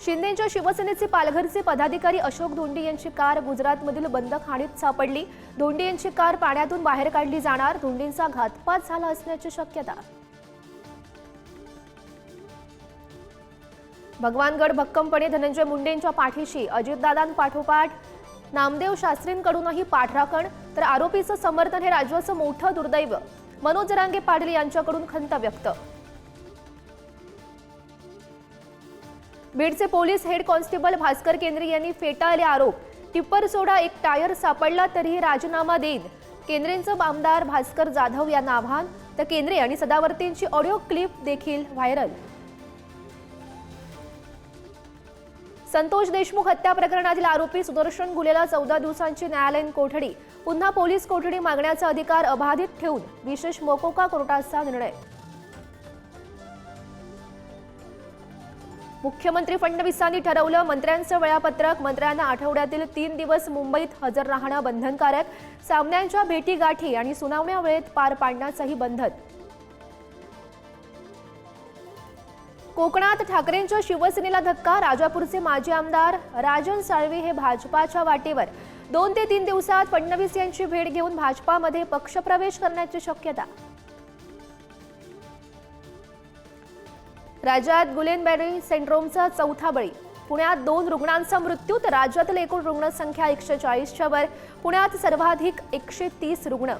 शिंदेच्या शिवसेनेचे पालघरचे पदाधिकारी अशोक धोंडी यांची कार गुजरातमधील बंदखाणीत सापडली। धोंडी यांची कार पाण्यातून बाहेर काढली जाणार। धोंडींचा घातपात झाला असण्याची शक्यता। भगवानगड भक्कमपणे धनंजय मुंडेंच्या पाठीशी। अजितदादांपाठोपाठ नामदेव शास्त्रींकडूनही पाठराखण, तर आरोपीचं समर्थन हे राज्याचं मोठं दुर्दैव। मनोज जरांगे पाटील यांच्याकडून खंत व्यक्त। बीडचे पोलीस हेड कॉन्स्टेबल भास्कर केंद्रे यांनी फेटाळले आरोप। टिप्पर सोडा, एक टायर सापडला तरीही राजीनामा देईन। केंद्रेंचं आमदार भास्कर जाधव यांना आव्हान, तर केंद्रे आणि सदावर्तींची ऑडिओ क्लिप देखील व्हायरल। संतोष देशमुख हत्या प्रकरणातील आरोपी सुदर्शन गुलेला 14 दिवसांची न्यायालयीन कोठडी। पुन्हा पोलीस कोठडी मागण्याचा अधिकार अबाधित ठेवून विशेष मोकोका कोर्टाचा निर्णय। मुख्यमंत्री फडणवीसांनी ठरवलं मंत्र्यांचं वेळापत्रक। मंत्र्यांना आठवड्यातील 3 दिवस मुंबईत हजर राहणं बंधनकारक। सामन्यांच्या भेटीगाठी आणि सुनावण्या वेळेत पार पाडण्याचंही बंधन। कोकणात ठाकरेंच्या शिवसेनेला धक्का। राजापूरचे माजी आमदार राजन साळवी हे भाजपाच्या वाटेवर। 2 ते 3 दिवसात फडणवीस यांची भेट घेऊन भाजपामध्ये पक्षप्रवेश करण्याची शक्यता। राज्यात गुलेनबेरी सिंड्रोमचा 4था बळी। पुण्यात 2 रुग्णांचा मृत्यू, तर राज्यातील एकूण रुग्णसंख्या 140च्या वर। पुण्यात सर्वाधिक 130 रुग्ण।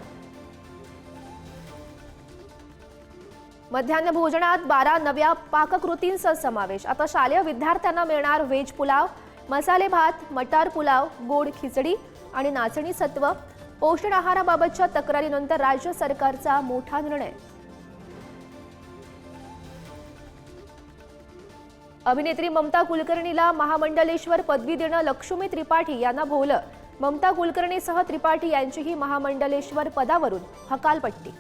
मध्यान्ह भोजनात 12 नव्या पाककृतींचा समावेश। आता शालेय विद्यार्थ्यांना मिळणार व्हेज पुलाव, मसाले भात, मटार पुलाव, गोड खिचडी आणि नाचणी सत्व। पोषण आहाराबाबतच्या तक्रारीनंतर राज्य सरकारचा मोठा निर्णय। अभिनेत्री ममता कुलकर्णीला महामंडलेश्वर पदवी देणं लक्ष्मी त्रिपाठी यांना भोवलं। ममता कुलकर्णीसह त्रिपाठी यांचीही महामंडलेश्वर पदावरून हकालपट्टी।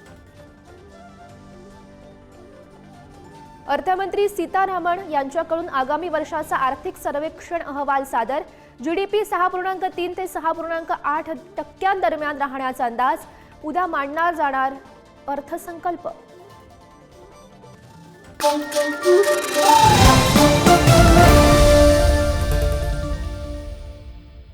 अर्थमंत्री सीतारामन यांच्याकडून आगामी वर्षाचा आर्थिक सर्वेक्षण अहवाल सादर। जीडीपी 6.3 ते 6.8% दरम्यान राहण्याचा अंदाज। उद्या मांडणार जाणार अर्थसंकल्प।